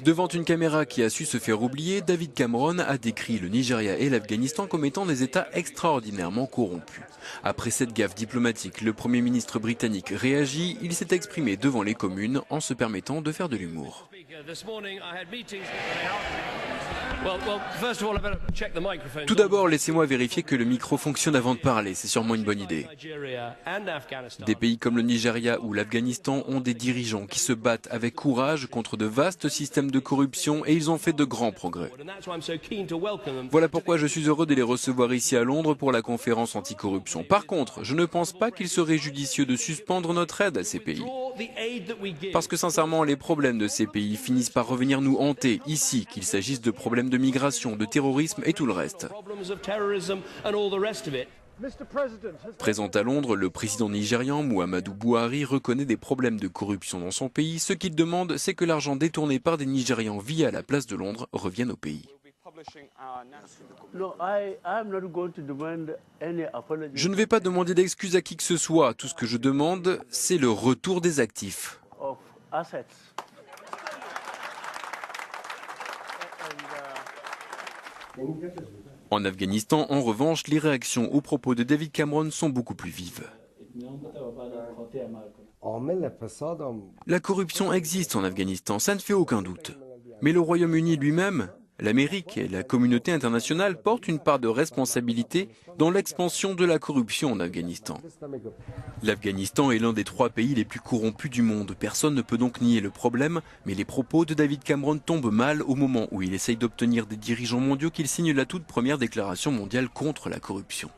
Devant une caméra qui a su se faire oublier, David Cameron a décrit le Nigeria et l'Afghanistan comme étant des États extraordinairement corrompus. Après cette gaffe diplomatique, le Premier ministre britannique réagit. Il s'est exprimé devant les communes en se permettant de faire de l'humour. Tout d'abord, laissez-moi vérifier que le micro fonctionne avant de parler, c'est sûrement une bonne idée. Des pays comme le Nigeria ou l'Afghanistan ont des dirigeants qui se battent avec courage contre de vastes systèmes de corruption et ils ont fait de grands progrès. Voilà pourquoi je suis heureux de les recevoir ici à Londres pour la conférence anticorruption. Par contre, je ne pense pas qu'il serait judicieux de suspendre notre aide à ces pays. Parce que sincèrement, les problèmes de ces pays finissent par revenir nous hanter ici, qu'il s'agisse de problèmes de migration, de terrorisme et tout le reste. Présent à Londres, le président nigérian Muhammadu Buhari reconnaît des problèmes de corruption dans son pays. Ce qu'il demande, c'est que l'argent détourné par des Nigérians via la place de Londres revienne au pays. Je ne vais pas demander d'excuses à qui que ce soit. Tout ce que je demande, c'est le retour des actifs. En Afghanistan, en revanche, les réactions aux propos de David Cameron sont beaucoup plus vives. La corruption existe en Afghanistan, ça ne fait aucun doute. Mais le Royaume-Uni lui-même, l'Amérique et la communauté internationale portent une part de responsabilité dans l'expansion de la corruption en Afghanistan. L'Afghanistan est l'un des 3 pays les plus corrompus du monde. Personne ne peut donc nier le problème, mais les propos de David Cameron tombent mal au moment où il essaye d'obtenir des dirigeants mondiaux qu'il signe la toute première déclaration mondiale contre la corruption.